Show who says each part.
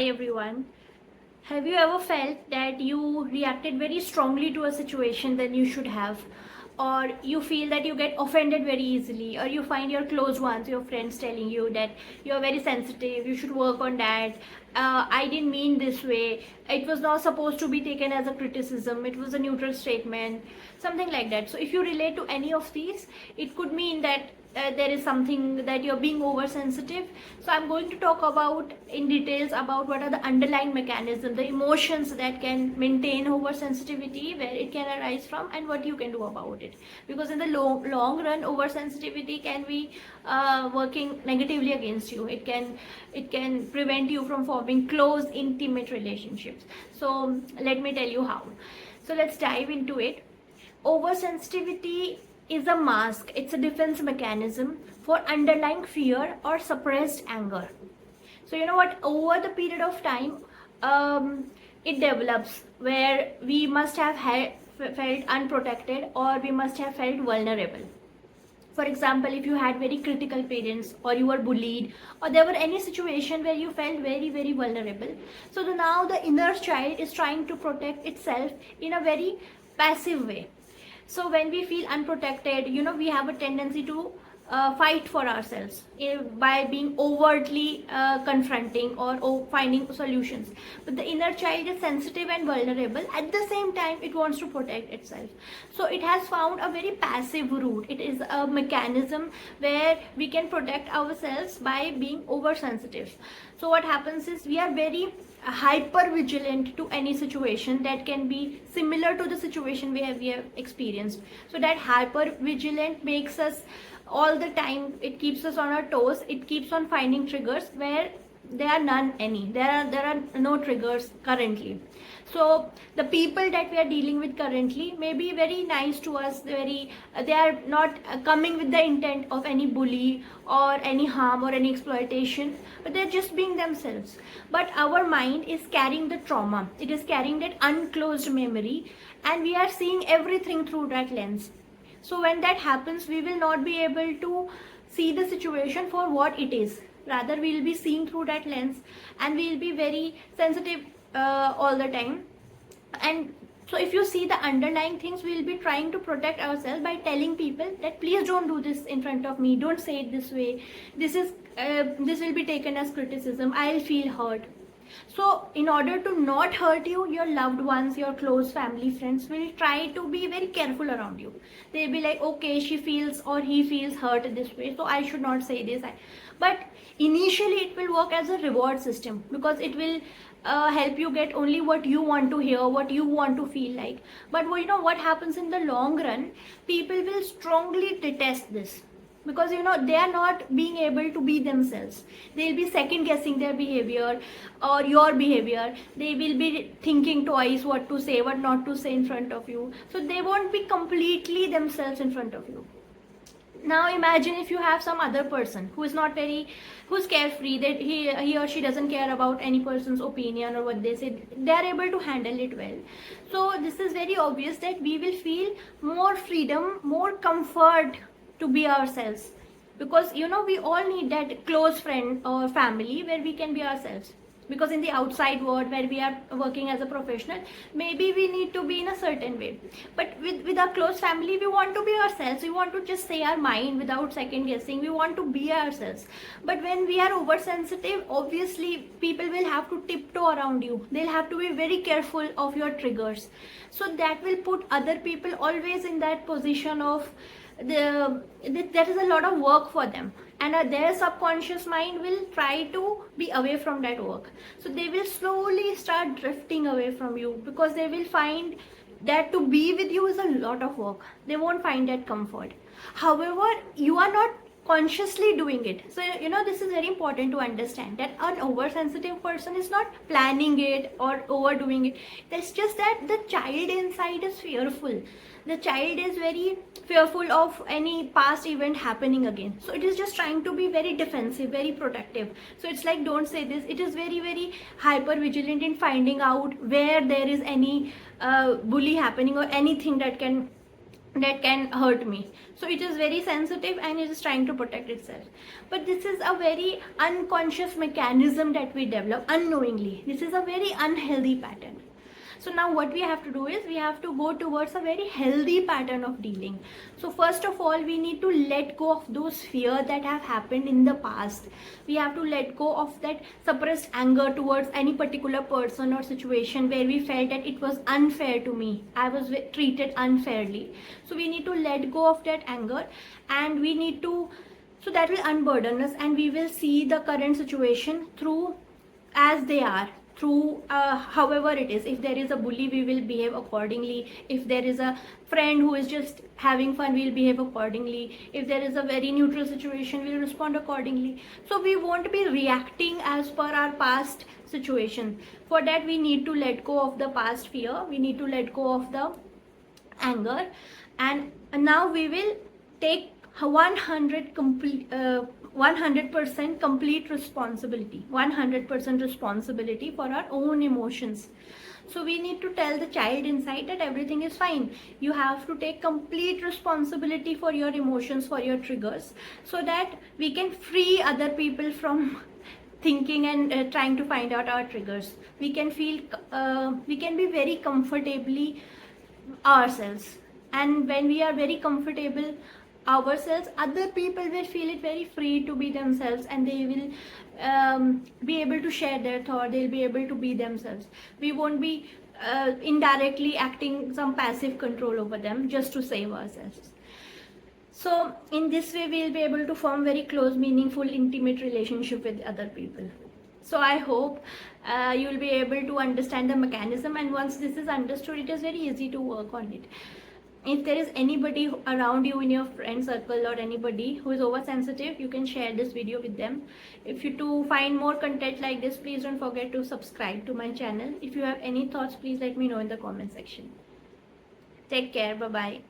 Speaker 1: Hey everyone, have you ever felt that you reacted very strongly to a situation than you should have? Or you feel that you get offended very easily, or you find your close ones, your friends telling you that you're very sensitive, you should work on that. I didn't mean this way, it was not supposed to be taken as a criticism, it was a neutral statement, something like that. So, if you relate to any of these, it could mean that there is something that you're being oversensitive. So I'm going to talk about in details about what are the underlying mechanisms, the emotions that can maintain oversensitivity, where it can arise from, and what you can do about it. Because in the long run, oversensitivity can be working negatively against you. It can prevent you from forming close intimate relationships. So let me tell you how. So let's dive into it. Oversensitivity is a mask, it's a defense mechanism for underlying fear or suppressed anger. So, you know what, over the period of time, it develops where we must have felt unprotected, or we must have felt vulnerable. For example, if you had very critical parents, or you were bullied, or there were any situation where you felt very very vulnerable, so now the inner child is trying to protect itself in a very passive way. So when we feel unprotected, we have a tendency to fight for ourselves by being overtly confronting or finding solutions. But the inner child is sensitive and vulnerable. At the same time, it wants to protect itself. So it has found a very passive route. It is a mechanism where we can protect ourselves by being oversensitive. So what happens is we are very hyper vigilant to any situation that can be similar to the situation we have experienced. So that hyper vigilant makes us all the time, it keeps us on our toes, it keeps on finding triggers where there are there are no triggers currently. So the people that we are dealing with currently may be very nice to us, they are not coming with the intent of any bully or any harm or any exploitation, but they're just being themselves. But our mind is carrying the trauma, it is carrying that unclosed memory, and we are seeing everything through that lens. So when that happens, we will not be able to see the situation for what it is. Rather, we'll be seeing through that lens, and we'll be very sensitive all the time. And so if you see the underlying things, we'll be trying to protect ourselves by telling people that please don't do this in front of me, don't say it this way, this will be taken as criticism, I'll feel hurt. So in order to not hurt you, your loved ones, your close family, friends will try to be very careful around you. They'll be like, okay, she feels or he feels hurt this way, so I should not say this. But initially it will work as a reward system, because it will help you get only what you want to hear, what you want to feel like. But what happens in the long run, people will strongly detest this, because they are not being able to be themselves. They'll be second guessing their behavior or your behavior. They will be thinking twice what to say, what not to say in front of you. So they won't be completely themselves in front of you. Now imagine if you have some other person who's carefree, that he or she doesn't care about any person's opinion or what they say, they are able to handle it well. So this is very obvious that we will feel more freedom, more comfort to be ourselves, because we all need that close friend or family where we can be ourselves. Because in the outside world where we are working as a professional, maybe we need to be in a certain way, but with our close family, we want to be ourselves, we want to just say our mind without second guessing, we want to be ourselves. But when we are oversensitive, obviously people will have to tiptoe around you, they'll have to be very careful of your triggers. So that will put other people always in that position of that is a lot of work for them, and their subconscious mind will try to be away from that work. So they will slowly start drifting away from you, because they will find that to be with you is a lot of work, they won't find that comfort. However, you are not consciously doing it. So this is very important to understand, that an oversensitive person is not planning it or overdoing it. It's just that the child inside is fearful, the child is very fearful of any past event happening again. So it is just trying to be very defensive, very protective. So it's like, don't say this. It is very very hyper vigilant in finding out where there is any bully happening or anything that can that can hurt me. So it is very sensitive and it is trying to protect itself. But this is a very unconscious mechanism that we develop unknowingly. This is a very unhealthy pattern. So now what we have to do is we have to go towards a very healthy pattern of dealing. So first of all, we need to let go of those fears that have happened in the past. We have to let go of that suppressed anger towards any particular person or situation where we felt that it was unfair to me. I was treated unfairly. So we need to let go of that anger, and we need to, so that will unburden us, and we will see the current situation through as they are, through however it is. If there is a bully, we will behave accordingly. If there is a friend who is just having fun, we'll behave accordingly. If there is a very neutral situation, we'll respond accordingly. So we won't be reacting as per our past situation. For that, we need to let go of the past fear, we need to let go of the anger, and now we will take 100% complete responsibility, 100% responsibility for our own emotions. So we need to tell the child inside that everything is fine. You have to take complete responsibility for your emotions, for your triggers, so that we can free other people from thinking and trying to find out our triggers. We can feel, we can be very comfortably ourselves, and when we are very comfortable ourselves, other people will feel it very free to be themselves, and they will be able to share their thought, they'll be able to be themselves. We won't be indirectly acting some passive control over them just to save ourselves. So in this way, we'll be able to form very close, meaningful, intimate relationship with other people. So I hope you'll be able to understand the mechanism, and once this is understood, it is very easy to work on it. If there is anybody around you in your friend circle or anybody who is oversensitive, you can share this video with them. If you to find more content like this, please don't forget to subscribe to my channel. If you have any thoughts, please let me know in the comment section. Take care. Bye bye.